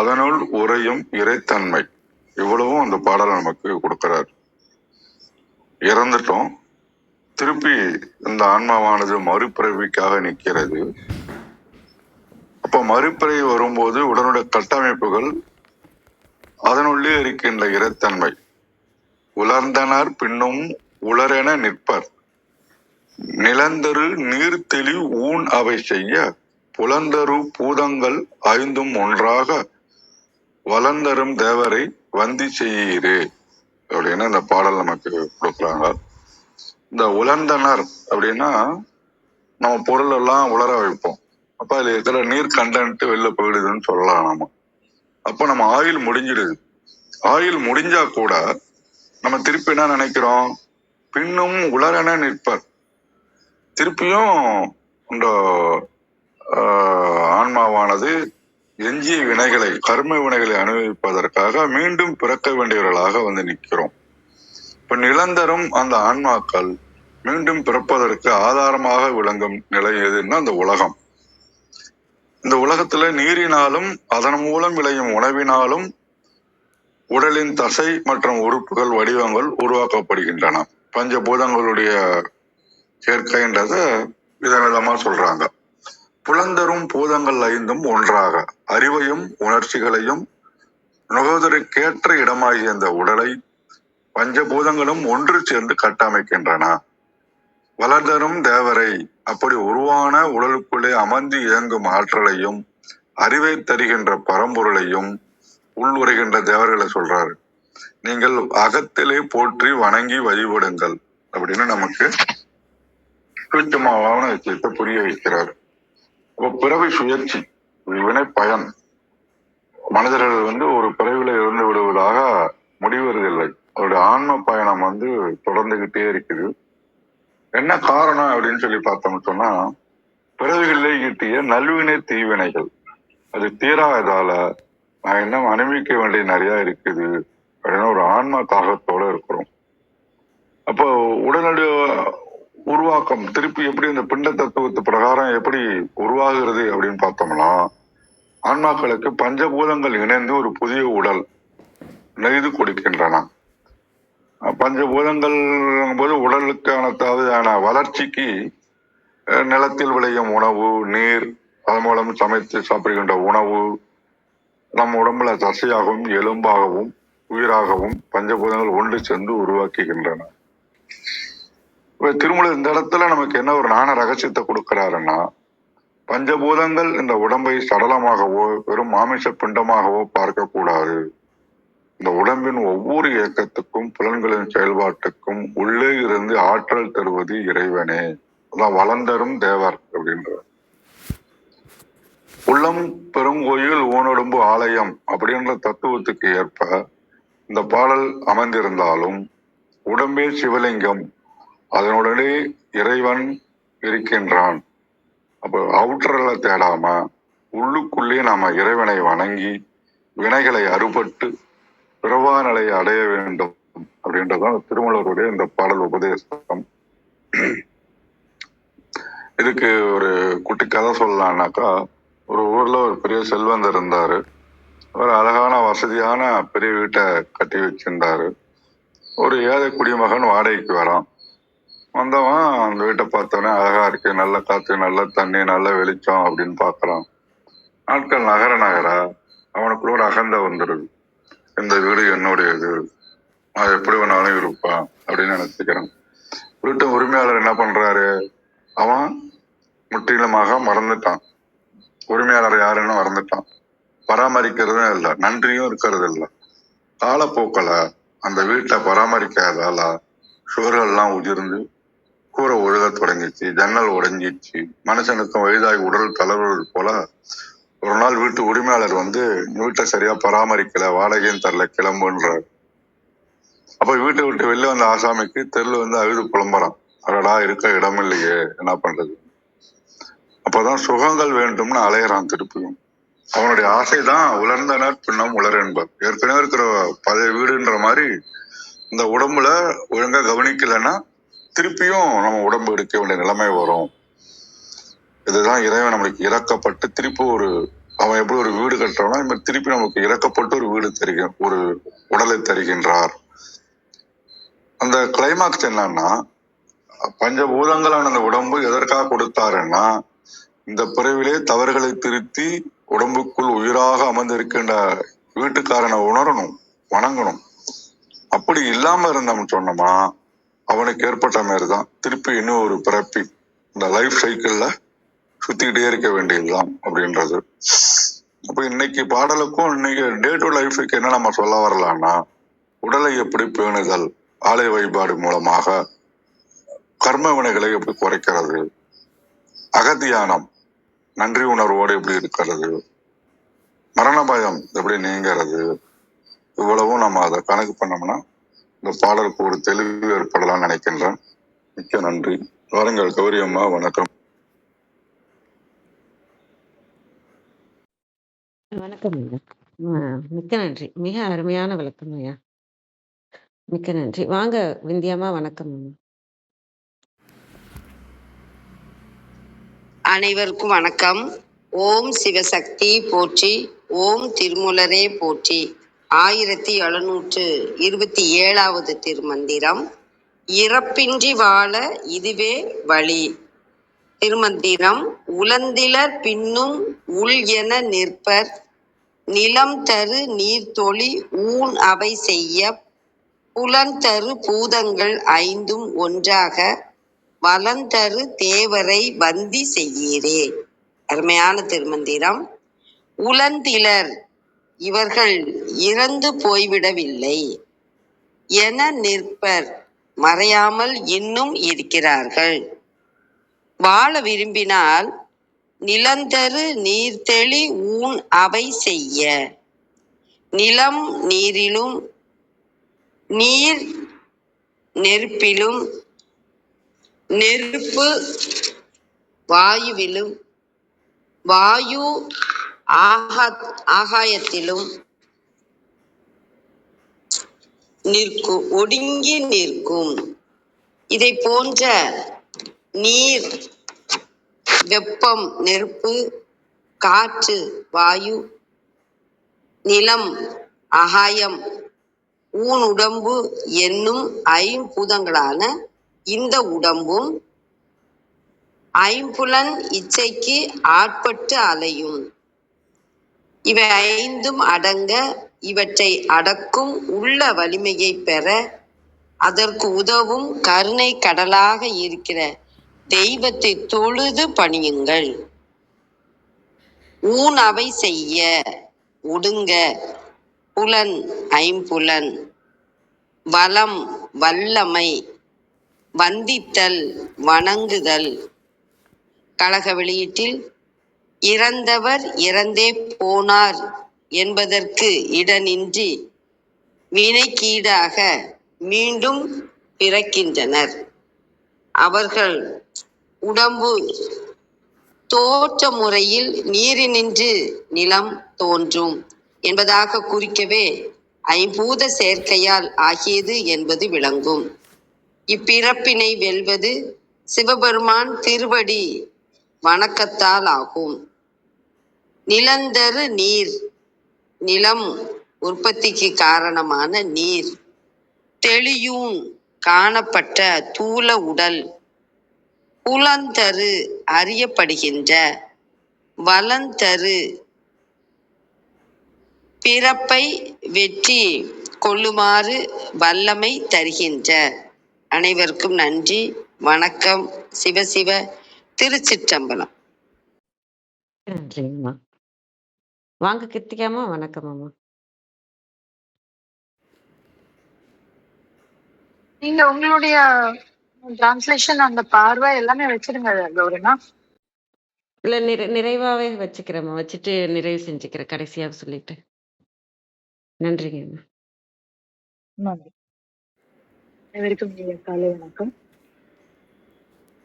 அதனுள் உறையும் இறைத்தன்மை. இவ்வளவும் அந்த பாடலை நமக்கு கொடுக்கிறார். இறந்துட்டோம், திருப்பி இந்த ஆன்மாவானது மறுபிறவிக்காக நிற்கிறது. அப்ப மறுபிறவி வரும்போது உடனுடைய கட்டமைப்புகள், அதனுள்ளே இருக்கின்ற இறைத்தன்மை, உலர்ந்தனர் பின்னும் உலரென நிற்பர், நிலந்தரு நீர்த்தெளி ஊன் அவை செய்ய, புலந்தரு பூதங்கள் ஐந்தும் ஒன்றாக, வளர்ந்தரும் தேவரை வந்தி செய்யீரே அப்படின்னு இந்த பாடல் நமக்கு கொடுக்குறாங்க. இந்த உலர்ந்தனர் அப்படின்னா நம்ம பொருள் எல்லாம் உலர வைப்போம். அப்ப அதுல இருக்கிற நீர் கண்டன்ட் வெளில போயிடுதுன்னு சொல்லலாம் நாம. அப்ப நம்ம ஆயில் முடிஞ்சிடுது. ஆயில் முடிஞ்சா கூட நம்ம திருப்பி என்ன நினைக்கிறோம், பின்னும் உலரென நிற்பர். திருப்பியும் இந்த ஆன்மாவானது எஞ்சிய வினைகளை, கர்ம வினைகளை அனுபவிப்பதற்காக மீண்டும் பிறக்க வேண்டியவர்களாக வந்து நிற்கிறோம். இப்ப நிரந்தரம் அந்த ஆன்மாக்கள் மீண்டும் பிறப்பதற்கு ஆதாரமாக விளங்கும் நிலை எதுன்னா அந்த உலகம். இந்த உலகத்துல நீரினாலும் அதன் மூலம் விளையும் உணவினாலும் உடலின் தசை மற்றும் உறுப்புகள் வடிவங்கள் உருவாக்கப்படுகின்றன. பஞ்சபூதங்களுடைய சேர்க்கைன்றத விதவிதமா சொல்றாங்க. புலந்தரும் பூதங்கள் ஐந்தும் ஒன்றாக அறிவையும் உணர்ச்சிகளையும் நுகர்வதற்கேற்ற இடமாகிய இந்த உடலை பஞ்சபூதங்களும் ஒன்று சேர்ந்து கட்டமைக்கின்றன. வளர்ந்தரும் தேவரை, அப்படி உருவான உடலுக்குள்ளே அமர்ந்து இயங்கும் ஆற்றலையும் அறிவை தருகின்ற பரம்பொருளையும் உள்வுரைகின்ற தேவர்களை சொல்றாரு. நீங்கள் அகத்திலே போற்றி வணங்கி வழிபடுங்கள் அப்படின்னு நமக்கு சூட்சுமமான விஷயத்தை புரிய வைக்கிறார். அப்ப பிறவி சுழற்சி, வினை பயன், மனிதர்கள் வந்து ஒரு பிறவில இருந்து விடுவதாக முடிவதில்லை. அவருடைய ஆன்ம பயணம் வந்து தொடர்ந்துகிட்டே இருக்குது. என்ன காரணம் அப்படின்னு சொல்லி பார்த்தோம்னு சொன்னா, பிறவிகளிலே ஈட்டிய நல்வினை தீவினைகள் அது தீராததால நான் இன்னும் அனுபவிக்க வேண்டிய நிறைய இருக்குது அப்படின்னு ஒரு ஆன்ம தாகத்தோட இருக்கிறோம். அப்போ உடனடி உருவாக்கம் திருப்பி எப்படி இந்த பிண்ட தத்துவத்து பிரகாரம் எப்படி உருவாகிறது அப்படின்னு பார்த்தோம்னா, ஆன்மாக்களுக்கு பஞ்சபூதங்கள் இணைந்து ஒரு புதிய உடல் நெய்து கொடுக்கின்றன. பஞ்சபூதங்கள் போது உடலுக்கான தேவையான வளர்ச்சிக்கு நிலத்தில் விளையும் உணவு, நீர், அதன் மூலம் சமைத்து சாப்பிடுகின்ற உணவு, நம் உடம்புல தசையாகவும் எலும்பாகவும் உயிராகவும் பஞ்சபூதங்கள் ஒன்று சேர்ந்து உருவாக்குகின்றன. திருமூலர் இந்த இடத்துல நமக்கு என்ன ஒரு ஞான ரகசியத்தை கொடுக்கிறாருன்னா, பஞ்சபூதங்கள் இந்த உடம்பை சடலமாகவோ வெறும் மாமிச பிண்டமாகவோ பார்க்க கூடாது. இந்த உடம்பின் ஒவ்வொரு இயக்கத்துக்கும் புலன்களின் செயல்பாட்டுக்கும் உள்ளே இருந்து ஆற்றல் தருவது இறைவனே. அதான் வளர்ந்தரும் தேவர் அப்படின்றார். உள்ளம் பெருங்கோயில் ஊனொடும்பு ஆலயம் அப்படின்ற தத்துவத்துக்கு ஏற்ப இந்த பாடல் அமைந்திருந்தாலும், உடம்பே சிவலிங்கம், அதனுடனே இறைவன் இருக்கின்றான். அப்போ அவுட்டர்ல தேடாம உள்ளுக்குள்ளே நாம இறைவனை வணங்கி வினைகளை அறுபட்டு பிறவா நிலையை அடைய வேண்டும் அப்படின்றதான் திருமூலருடைய இந்த பாடல் உபதேசம். இதுக்கு ஒரு குட்டி கதை சொல்லலாம்னாக்கா, ஒரு ஊர்ல ஒரு பெரிய செல்வந்தர் இருந்தாரு. ஒரு அழகான வசதியான பெரிய வீட்டை கட்டி வச்சிருந்தாரு. ஒரு ஏழை குடிமகன் வாடகைக்கு வரான். வந்தவன் அந்த வீட்டை பார்த்தவனே அழகா இருக்கு, நல்ல காத்து, நல்ல தண்ணி, நல்ல வெளிச்சம் அப்படின்னு பாக்குறான். நாட்கள் நகர நகர அவனுக்குள்ள ஒரு அகந்த வந்துடுது. இந்த வீடு என்னுடையது, நான் எப்படி வேணாலும் இருப்பான் அப்படின்னு நினைச்சுக்கிறான். வீட்டு உரிமையாளர் என்ன பண்றாரு, அவன் முற்றிலுமாக மறந்துட்டான். உரிமையாளர் யாருன்னு மறந்துட்டான். பராமரிக்கிறதும் இல்லை, நன்றியும் இருக்கிறது இல்லை. காலப்போக்கில் அந்த வீட்டை பராமரிக்காதால சுவர்கள்லாம் உதிர்ந்து கூரை ஒழுக தொடங்கிச்சு, ஜன்னல் உடைஞ்சிச்சு. மனுஷனுக்கும் வயதாகி உடல் தளர்வுகள் போல ஒரு நாள் வீட்டு உரிமையாளர் வந்து வீட்டை சரியா பராமரிக்கல, வாடகையும் தரல, கிளம்புன்றார். அப்ப வீட்டை விட்டு வெளில வந்த ஆசாமிக்கு தெருல வந்து அழுது புலம்புறான். அடடா, இருக்க இடம் இல்லையே, என்ன பண்றது? அப்பதான் சுகங்கள் வேண்டும்னு அலையிறான். திருப்பியும் அவனுடைய ஆசைதான் உலர்ந்தனர் பின்னம் உலர் என்பர். ஏற்கனவே இருக்கிற பழைய வீடுன்ற மாதிரி இந்த உடம்புல ஒழுங்கா கவனிக்கலைன்னா திருப்பியும் நம்ம உடம்பு எடுக்க வேண்டிய நிலைமை வரும். இதுதான் இறைவன் நம்மளுக்கு இறக்கப்பட்டு திருப்பி ஒரு அவன் எப்படி ஒரு வீடு கட்டுறானோ அது மாதிரி திருப்பி நமக்கு இறக்கப்பட்டு ஒரு வீடு ஒரு உடலை தருகின்றார். அந்த கிளைமாக்ஸ் என்னன்னா, பஞ்சபூதங்களான அந்த உடம்பு எதற்காக கொடுத்தாருன்னா, இந்த பிறவிலே தவறுகளை திருத்தி உடம்புக்குள் உயிராக அமர்ந்திருக்கின்ற வீட்டுக்காரனை உணரணும், வணங்கணும். அப்படி இல்லாம இருந்தோம்னு சொன்னோமா, அவனுக்கு ஏற்பட்ட மாதிரிதான் திருப்பி இன்னும் ஒரு பிறப்பி இந்த லைஃப் சைக்கிள்ல சுத்திக்கிட்டே இருக்க வேண்டியதுதான் அப்படின்றது. அப்ப இன்னைக்கு பாடலுக்கும் இன்னைக்கு டே டு லைஃபுக்கு என்ன நம்ம சொல்ல வரலாம்னா, உடலை எப்படி பேணுதல், ஆலய வழிபாடு மூலமாக கர்ம வினைகளை எப்படி குறைக்கிறது, அகத்தியானம் நன்றி உணர்வோடு எப்படி இருக்கிறது, மரண பயம் எப்படி நீங்கிறது, இவ்வளவும் நம்ம அதை கணக்கு பண்ணோம்னா இந்த பாடலுக்கு ஒரு தெளிவு ஏற்படலாம் நினைக்கின்றேன். மிக்க நன்றி. வாருங்கள் கௌரி அம்மா, வணக்கம். வணக்கம் ஐயா. மிக்க நன்றி. மிக அருமையான விளக்கம் ஐயா. மிக்க நன்றி. வாங்க விந்தியாமா, வணக்கம். அனைவருக்கும் வணக்கம். ஓம் சிவசக்தி போற்றி, ஓம் திருமூலரே போற்றி. 1727வது திருமந்திரம். இறப்பின்றி வாழ இதுவே வழி. திருமந்திரம். உலந்திலர் பின்னும் உள் என நிற்பர், நிலம் தரு நீர்த்தொழி ஊன் அவை செய்ய, புலந்தரு பூதங்கள் ஐந்தும் ஒன்றாக, வலந்தரு தேவரை வந்தி செய்யீரே. அருமையான திருமந்திரம். உலந்திலர், இவர்கள் இறந்து போய்விடவில்லை. என நிற்பர், மறையாமல் இன்னும் இருக்கிறார்கள். வாழ விரும்பினால் நிலந்தரு நீர்த்தெளி ஊன் அவை செய்ய. நிலம் நீரிலும், நீர் நெருப்பிலும், நெருப்பு வாயுவிலும், வாயு ஆகாயத்திலும் நிற்கும், ஒடுங்கி நிற்கும். இதை போன்ற நீர், வெப்பம் நெருப்பு, காற்று வாயு, நிலம் ஆகாயம், ஊன் உடம்பு என்னும் ஐம்பூதங்களான இந்த உடம்பும் ஐம்புலன் இச்சைக்கு ஆட்பட்டு அலையும். இவை ஐந்தும் அடங்க, இவற்றை அடக்கும் உள்ள வலிமையை பெற அதற்கு உதவும் கருணை கடலாக இருக்கிற தெய்வத்தை தொழுது பணியுங்கள். ஊன் அவை செய்ய, ஒடுங்க, புலன் ஐம்புலன், வலம் வல்லமை, வந்தித்தல் வணங்குதல். கழக வெளியீட்டில் இறந்தவர் இறந்தே போனார் என்பதற்கு இடனின்றி வினைக்கீடாக மீண்டும் பிறக்கின்றனர். அவர்கள் உடம்பு தோற்ற முறையில் நீரினின்று நிலம் தோன்றும் என்பதாக குறிக்கவே ஐம்பூத சேர்க்கையால் ஆகியது என்பது விளங்கும். இப்பிறப்பினை வெல்வது சிவபெருமான் திருவடி வணக்கத்தால் ஆகும். நிலந்தரு நீர், நிலம் உற்பத்திக்கு காரணமான நீர். தெளியூன், காணப்பட்ட தூல உடல். புலந்தரு, அறியப்படுகின்ற. வலந்தரு, பிறப்பை வெற்றி கொள்ளுமாறு வல்லமை தருகின்ற. அனைவருக்கும் நன்றி, வணக்கம். சிவசிவ. திருச்சிற்றம்பலம். நன்றி அம்மா. வாங்க கிருத்திகாமா, வணக்கம் அம்மா. நீங்க உங்களுடைய டிரான்ஸ்லேஷன், அந்த பார்வை எல்லாமே வச்சிருங்க கௌரிமா. இல்ல, நிறைவாவே வச்சுக்கிறேம்மா. வச்சுட்டு நிறைவு செஞ்சுக்கிறேன் கடைசியா சொல்லிட்டு. நன்றிங்க அம்மா. நன்றி. அனைவருக்கும் காலை வணக்கம்.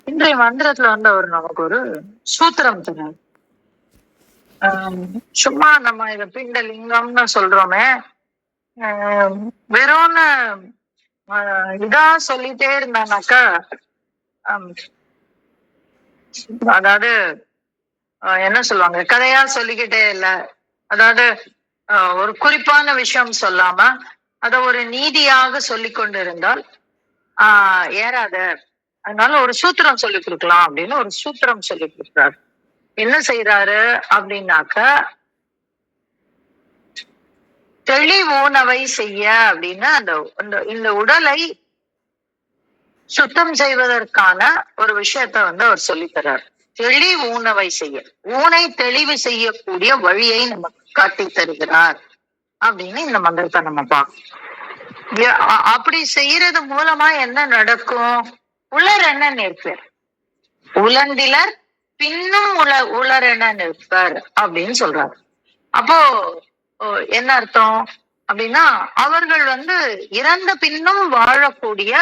இன்றைய மந்திரத்துல அவர் நமக்கு ஒரு சூத்திரம் தரார். சும்மா நம்ம இத பிண்ட லிங்கம்னு சொல்றோமே, வெறும்னு இதா சொல்லிட்டே இருந்தானாக்கா, அதாவது என்ன சொல்லுவாங்க, கதையா சொல்லிக்கிட்டே இல்ல, அதாவது ஒரு குறிப்பான விஷயம் சொல்லாம அத ஒரு நீதியாக சொல்லி கொண்டு இருந்தால் ஏறாத. அதனால ஒரு சூத்திரம் சொல்லி கொடுக்கலாம் அப்படின்னு ஒரு சூத்திரம் சொல்லி கொடுக்குறாரு. என்ன செய்யறாரு அப்படின்னாக்க, தெளிவுணவை செய்ய அப்படின்னு இந்த உடலை சுத்தம் செய்வதற்கான ஒரு விஷயத்த அவர் சொல்லித்தரார். தெளிவுணவை செய்ய, ஊனை தெளிவு செய்யக்கூடிய வழியை நமக்கு காட்டி தருகிறார் அப்படின்னு இந்த மந்திரத்தை நம்ம பார்க்கணும். அப்படி செய்யறது மூலமா என்ன நடக்கும்? உலர் என்ன நிற்பர், உலர்ந்திலர் பின்னும் உலர் என்ன நிற்பர் அப்படின்னு சொல்றாரு. அப்போ என்ன அர்த்தம் அப்படின்னா, அவர்கள் இறந்த பின்னும் வாழக்கூடிய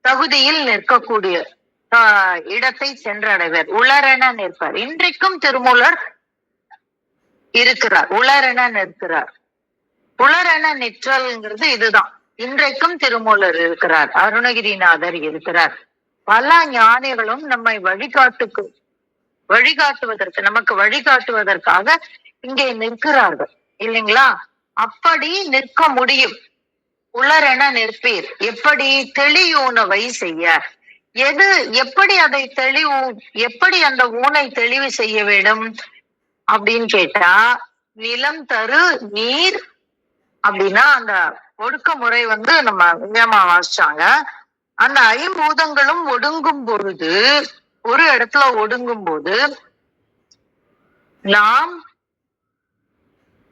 தகுதியில் நிற்கக்கூடிய இடத்தை சென்றடைவர். உலரென நிற்பார். இன்றைக்கும் திருமூலர் இருக்கிறார், உலரென நிற்கிறார். உலரென நிற்றல்ங்கிறது இதுதான். இன்றைக்கும் திருமூலர் இருக்கிறார், அருணகிரிநாதர் இருக்கிறார். பல ஞானிகளும் நம்மை வழிகாட்டுவதற்கு, நமக்கு வழிகாட்டுவதற்காக இங்கே நிற்கிறார்கள் இல்லைங்களா? அப்படி நிற்க முடியும். உலரென நிற்பீர். எப்படி? தெளிவுணவை செய்ய. எப்படி அதை எப்படி அந்த ஊனை தெளிவு செய்ய வேண்டும் அப்படின்னு கேட்டா, நிலம் தரு நீர் அப்படின்னா அந்த ஒடுக்குமுறை நம்ம விஞ்ஞாமா வாசிச்சாங்க. அந்த ஐம்பூதங்களும் ஒடுங்கும் பொழுது, ஒரு இடத்துல ஒடுங்கும் போது நாம்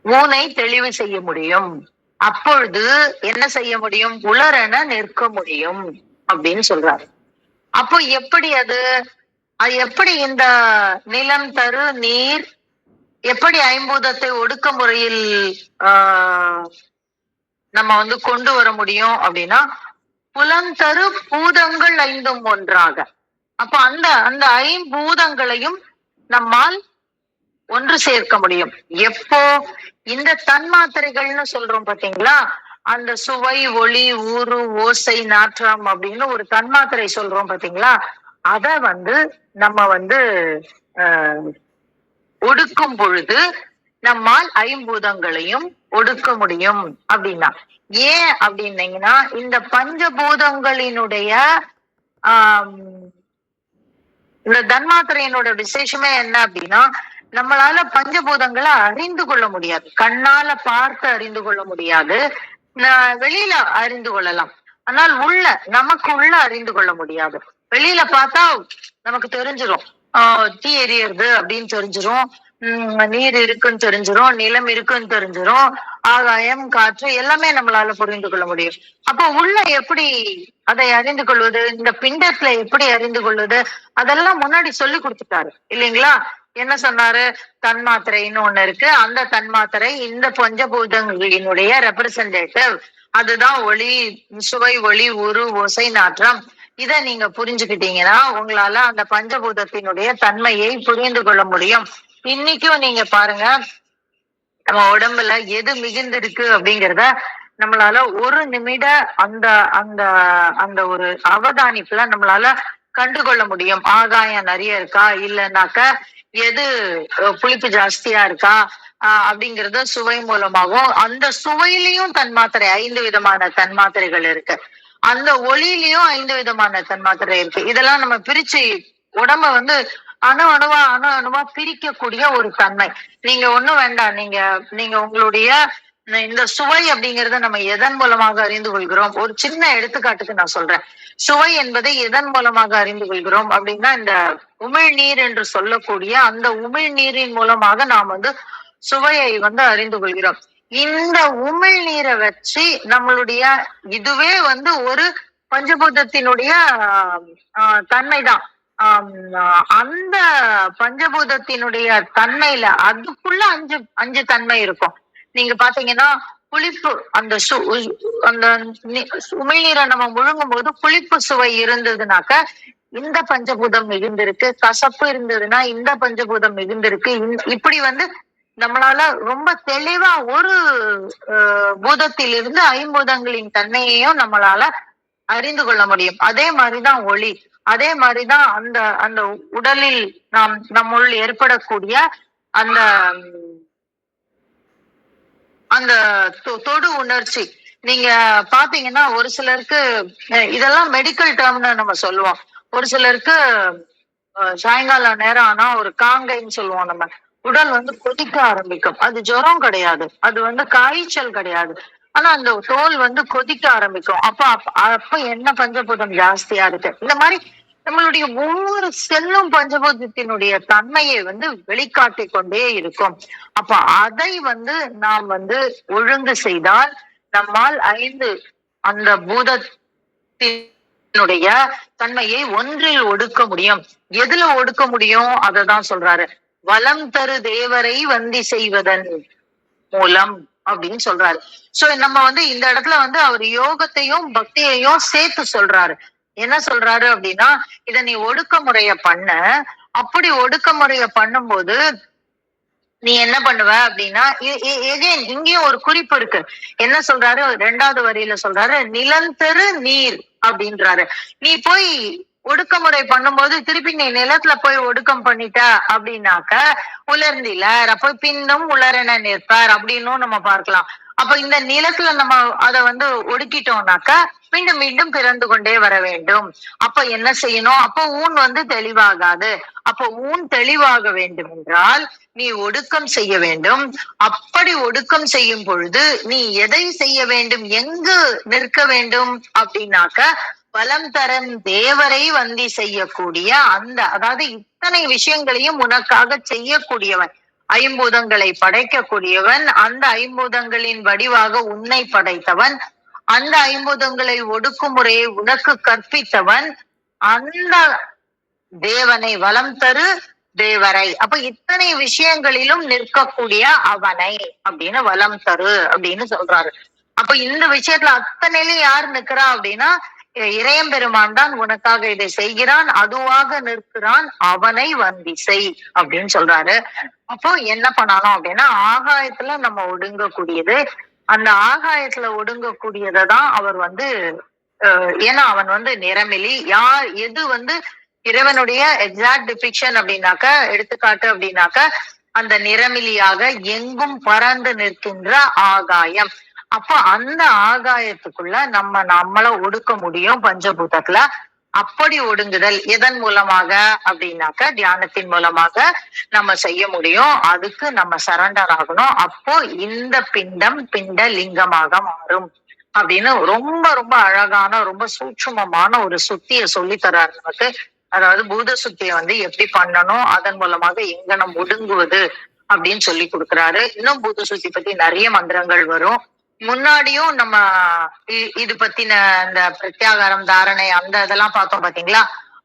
ஊனை தெளிவு செய்ய முடியும். அப்பொழுது என்ன செய்ய முடியும்? உலரென நிற்க முடியும் அப்படின்னு சொல்றாரு. அப்போ எப்படி அது எப்படி இந்த நிலம் தரு நீர் எப்படி ஐம்பூதத்தை ஒடுக்க முறையில் நம்ம கொண்டு வர முடியும் அப்படின்னா, புலந்தரு பூதங்கள் ஐந்தும் ஒன்றாக. அப்ப அந்த ஐம்பூதங்களையும் நம்மால் ஒன்று சேர்க்க முடியும். எப்போ? இந்த தன்மாத்திரைகள்னு சொல்றோம் பாத்தீங்களா, அந்த சுவை, ஒளி, ஊறு, ஓசை, நாற்றம் அப்படின்னு ஒரு தன்மாத்திரை சொல்றோம் பாத்தீங்களா, அத நம்ம ஒடுக்கும் பொழுது நம்மால் ஐம்பூதங்களையும் ஒடுக்க முடியும் அப்படின்னா. ஏன் அப்படின்னீங்கன்னா, இந்த பஞ்சபூதங்களினுடைய இந்த தன்மாத்திரையினோட விசேஷமே என்ன அப்படின்னா, நம்மளால பஞ்சபூதங்களை அறிந்து கொள்ள முடியாது. கண்ணால பார்த்து அறிந்து கொள்ள முடியாது, வெளியில அறிந்து கொள்ளலாம். ஆனால் நமக்கு அறிந்து கொள்ள முடியாது. வெளியில பார்த்தா நமக்கு தெரிஞ்சிரும், தீ எரியறது அப்படின்னு தெரிஞ்சிரும், நீர் இருக்குன்னு தெரிஞ்சிரும், நிலம் இருக்குன்னு தெரிஞ்சிரும், ஆகாயம், காற்று எல்லாமே நம்மளால புரிந்து கொள்ள முடியும். அப்போ எப்படி அதை அறிந்து கொள்வது? இந்த பிண்டத்துல எப்படி அறிந்து கொள்வது? அதெல்லாம் முன்னாடி சொல்லி கொடுத்துட்டாரு இல்லைங்களா? என்ன சொன்னாரு? தன்மாத்திரைன்னு ஒண்ணு இருக்கு. அந்த தன்மாத்திரை இந்த பஞ்சபூதங்களினுடைய ரெப்ரசன்டேட்டிவ். அதுதான் ஒளி, சுவை, ஒளி, உரு, ஓசை, நாற்றம். இத நீங்க புரிஞ்சுக்கிட்டீங்கன்னா உங்களால அந்த பஞ்சபூதத்தினுடைய தன்மையை புரிந்து கொள்ள முடியும். இன்னைக்கும் நீங்க பாருங்க, நம்ம உடம்புல எது மிகுந்திருக்கு அப்படிங்கிறத நம்மளால ஒரு நிமிட அந்த அந்த அந்த ஒரு அவதானிப்புல நம்மளால கண்டுகொள்ள முடியும். ஆகாயம் நிறைய இருக்கா, இல்லைன்னாக்க எது புளிப்பு ஜாஸ்தியா இருக்கா அப்படிங்கறத சுவை மூலமாகவும், அந்த சுவையிலையும் தன்மாத்திரை 5 விதமான தன்மாத்திரைகள் இருக்கு, அந்த ஒளியிலையும் 5 விதமான தன்மாத்திரை இருக்கு. இதெல்லாம் நம்ம பிரிச்சு உடம்ப அணு அணுவா பிரிக்கக்கூடிய ஒரு தன்மை. நீங்க ஒண்ணும் வேண்டாம், நீங்க உங்களுடைய இந்த சுவை அப்படிங்கறத நம்ம எதன் மூலமாக அறிந்து கொள்கிறோம்? ஒரு சின்ன எடுத்துக்காட்டுக்கு நான் சொல்றேன். சுவை என்பதை எதன் மூலமாக அறிந்து கொள்கிறோம் அப்படின்னா, இந்த உமிழ்நீர் என்று சொல்லக்கூடிய அந்த உமிழ்நீரின் மூலமாக நாம் சுவையை அறிந்து கொள்கிறோம். இந்த உமிழ்நீரை வச்சு நம்மளுடைய இதுவே ஒரு பஞ்சபூதத்தினுடைய தன்மைதான். அந்த பஞ்சபூதத்தினுடைய தன்மையில அதுக்குள்ள 5 தன்மை இருக்கும். நீங்க பாத்தீங்கன்னா, புளிப்பு, அந்த உமிழ்நீரை நம்ம முழுங்கும் போது புளிப்பு சுவை இருந்ததுனாக்க இந்த பஞ்சபூதம் மிகுந்திருக்கு, கசப்பு இருந்ததுன்னா இந்த பஞ்சபூதம் மிகுந்திருக்கு. இப்படி நம்மளால ரொம்ப தெளிவா ஒரு பூதத்திலிருந்து ஐம்பூதங்களின் தன்மையையும் நம்மளால அறிந்து கொள்ள முடியும். அதே மாதிரிதான் ஒளி. அதே மாதிரிதான் அந்த அந்த உடலில் நம்முள் ஏற்படக்கூடிய அந்த அந்த தொடு உணர்ச்சி. நீங்க பாத்தீங்கன்னா ஒரு சிலருக்கு இதெல்லாம் மெடிக்கல் டேர்ம்னு நம்ம சொல்லுவோம். ஒரு சிலருக்கு சாயங்கால நேரம் ஆனா ஒரு காங்கைன்னு சொல்லுவோம் நம்ம. உடல் கொதிக்க ஆரம்பிக்கும். அது ஜுரம் கிடையாது, அது காய்ச்சல் கிடையாது. ஆனா அந்த தோல் கொதிக்க ஆரம்பிக்கும். அப்ப என்ன பஞ்சபூதம் ஜாஸ்தியா இருக்கு. இந்த மாதிரி நம்மளுடைய ஒவ்வொரு செல்லும் பஞ்சபூதத்தினுடைய தன்மையை வெளிக்காட்டிக் கொண்டே இருக்கும். அப்ப அதை நாம் ஒழுங்கு செய்தால் நம்மால் 5 அந்த பூதத்தினுடைய தன்மையை ஒன்றில் ஒடுக்க முடியும். எதுல ஒடுக்க முடியும் அததான் சொல்றாரு. வலம் தரு தேவரை வந்தி செய்வதன் மூலம் அப்படின்னு சொல்றாரு. சோ நம்ம இந்த இடத்துல அவர் யோகத்தையும் பக்தியையும் சேர்த்து சொல்றாரு. என்ன சொல்றாரு அப்படின்னா, இத நீ ஒடுக்கமுறைய பண்ண. அப்படி ஒடுக்கமுறைய பண்ணும்போது நீ என்ன பண்ணுவ அப்படின்னா, இங்கேயும் ஒரு குறிப்பு இருக்கு. என்ன சொல்றாரு 2வது வரியில சொல்றாரு, நிலந்தரு நீர் அப்படின்றாரு. நீ போய் ஒடுக்கமுறை பண்ணும்போது திருப்பி நீ நிலத்துல போய் ஒடுக்கம் பண்ணிட்ட அப்படின்னாக்க உலர்ந்திலர், அப்ப பின்னும் உலரென நிற்பார் அப்படின்னும் நம்ம பார்க்கலாம். அப்ப இந்த நிலத்துல நம்ம அதை ஒடுக்கிட்டோம்னாக்க மீண்டும் மீண்டும் பிறந்து கொண்டே வர வேண்டும். அப்ப என்ன செய்யணும்? அப்ப ஊன் தெளிவாகாது. அப்ப ஊன் தெளிவாக வேண்டும் என்றால் நீ ஒடுக்கம் செய்ய வேண்டும். அப்படி ஒடுக்கம் செய்யும் பொழுது நீ எதை செய்ய வேண்டும், எங்கு நிற்க வேண்டும் அப்படின்னாக்க வலம் தரன் தேவரை வந்தி செய்யக்கூடிய அந்த, அதாவது இத்தனை விஷயங்களையும் உனக்காக செய்யக்கூடியவன், ஐம்பூதங்களை படைக்கக்கூடியவன், அந்த ஐம்பூதங்களின் வடிவாக உன்னை படைத்தவன், அந்த ஐம்பூதங்களை ஒடுக்கும் முறையை உனக்கு கற்பித்தவன், அந்த தேவனை வலம் தரு தேவரை, அப்ப இத்தனை விஷயங்களிலும் நிற்கக்கூடிய அவனை அப்படின்னு வலம் தரு அப்படின்னு சொல்றாரு. அப்ப இந்த விஷயத்துல அத்தனையிலும் யார் நிக்கிறா அப்படின்னா இறையம்பெருமான் தான் உனக்காக இதை செய்கிறான், அதுவாக நிற்கிறான், அவனை வந்தி செய் அப்படின்னு சொல்றாரு. அப்போ என்ன பண்ணணும் அப்படின்னா, ஆகாயத்துல நம்ம ஒடுங்கக்கூடியது, அந்த ஆகாயத்துல ஒடுங்கக்கூடியதான் அவர் ஏன்னா அவன் நிறமிலி. எது இறைவனுடைய எக்ஸாக்ட் டிபிக்ஷன் அப்படின்னாக்க, எடுத்துக்காட்டு அப்படின்னாக்க அந்த நிறமிலியாக எங்கும் பறந்து நிற்கின்ற ஆகாயம். அப்ப அந்த ஆகாயத்துக்குள்ள நம்மள ஒடுக்க முடியும் பஞ்சபூதத்துல. அப்படி ஒடுங்குதல் எதன் மூலமாக அப்படின்னாக்க தியானத்தின் மூலமாக நம்ம செய்ய முடியும். அதுக்கு நம்ம சரண்டர் ஆகணும். அப்போ இந்த பிண்டம் பிண்ட லிங்கமாக மாறும் அப்படின்னு ரொம்ப ரொம்ப அழகான ரொம்ப சூட்சுமமான ஒரு சுத்திய சொல்லி தர்றாரு நமக்கு. அதாவது பூத சுத்திய எப்படி பண்ணணும், அதன் மூலமாக எங்க நம்ம ஒடுங்குவது அப்படின்னு சொல்லி கொடுக்குறாரு. இன்னும் பூத சுத்தி பத்தி நிறைய மந்திரங்கள் வரும். முன்னாடியும் நம்ம இது பத்தின இந்த பிரத்யாகாரம் தாரணை அந்த இதெல்லாம் பார்த்தோம் பாத்தீங்களா,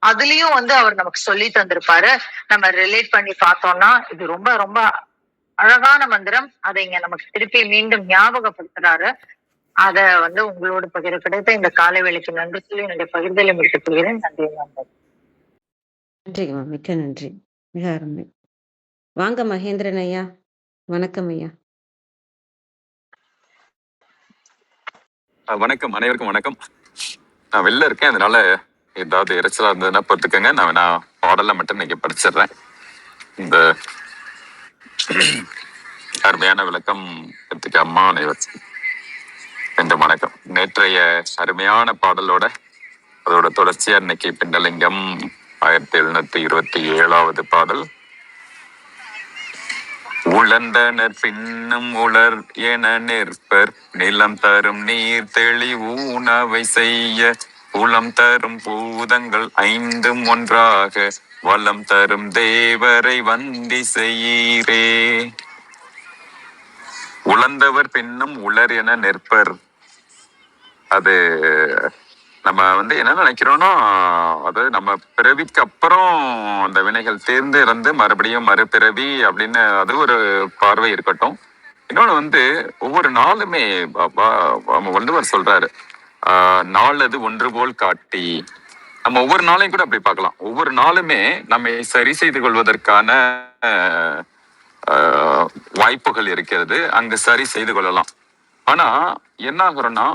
அதுலயும் அவர் நமக்கு சொல்லி தந்திருப்பாரு. நம்ம ரிலேட் பண்ணி பார்த்தோம்னா இது ரொம்ப ரொம்ப அழகான மந்திரம். அதை இங்க நமக்கு திருப்பி மீண்டும் ஞாபகப்படுத்துறாரு. அத உங்களோட பகிர கிடைத்த இந்த காலை வேளைக்கு நன்றி சொல்லி என்னுடைய பகிர்தலை முடித்துக் கொள்கிறேன். நன்றி. நன்றிங்கம்மா, மிக்க நன்றி, மிக அருமை. வாங்க மகேந்திரன் ஐயா. வணக்கம் ஐயா. வணக்கம், அனைவருக்கும் வணக்கம். நான் வெளில இருக்கேன், அதனால ஏதாவது இறைச்சலா இருந்ததுன்னா பார்த்துக்கங்க. நான் பாடலை மட்டும் இன்னைக்கு படிச்சிடுறேன். இந்த அருமையான விளக்கம் எடுத்துக்க அம்மா அனைவரும் என்ற வணக்கம். நேற்றைய அருமையான பாடலோட அதோட தொடர்ச்சியா இன்னைக்கு பிண்டலிங்கம் 1727வது பாடல். உழந்தனர் பின்னும் உலர் என நிற்பர், நிலம் தரும் நீர் தெளிவு உணவை செய்ய, உளம் தரும் பூதங்கள் 5 ஒன்றாக, வளம் தரும் தேவரை வந்தி செய்யீரே. உழந்தவர் பின்னும் உலர் என நிற்பர். அது நம்ம என்ன நினைக்கிறோம்னா, அது நம்ம பிறவிக்கு அப்புறம் அந்த வினைகள் தேர்ந்து இறந்து மறுபடியும் மறுபிறவி அப்படின்னு அது ஒரு பார்வை இருக்கட்டும். இன்னொன்னு ஒவ்வொரு நாளுமே வள்ளுவர் சொல்றாரு, நாளது ஒன்று போல் காட்டி. நம்ம ஒவ்வொரு நாளையும் கூட அப்படி பார்க்கலாம். ஒவ்வொரு நாளுமே நம்மை சரி செய்து கொள்வதற்கான வாய்ப்புகள் இருக்கிறது, அங்கு சரி செய்து கொள்ளலாம். ஆனா என்ன ஆகுறோம்னா,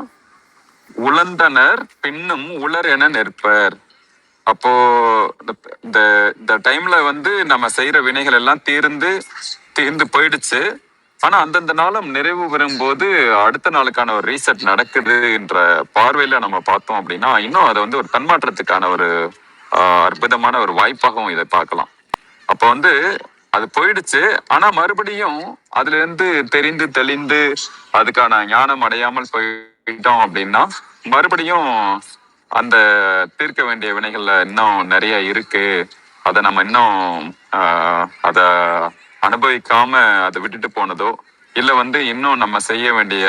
உழந்தனர் பின்னும் உலர் என நிற்பர். அப்போ இந்த இந்த டைம்ல வந்து நம்ம செய்யற வினைகள் எல்லாம் தீர்ந்து போயிடுச்சு. ஆனா அந்தந்த நாளும் நிறைவு பெறும்போது அடுத்த நாளுக்கான ஒரு ரீசெட் நடக்குதுன்ற பார்வையில நம்ம பார்த்தோம் அப்படின்னா இன்னும் அதை வந்து ஒரு தன்மாற்றத்துக்கான ஒரு அற்புதமான ஒரு வாய்ப்பாகவும் இதை பார்க்கலாம். அப்ப வந்து அது போயிடுச்சு. ஆனா மறுபடியும் அதுல இருந்து தெரிந்து தெளிந்து அதுக்கான ஞானம் அடையாமல் போயிட்டோம் அப்படின்னா மறுபடியும் அந்த தீர்க்க வேண்டிய வினைகள்ல இன்னும் நிறைய இருக்கு. அதை நம்ம இன்னும் அத அனுபவிக்காம அதை விட்டுட்டு போனதோ இல்ல வந்து இன்னும் நம்ம செய்ய வேண்டிய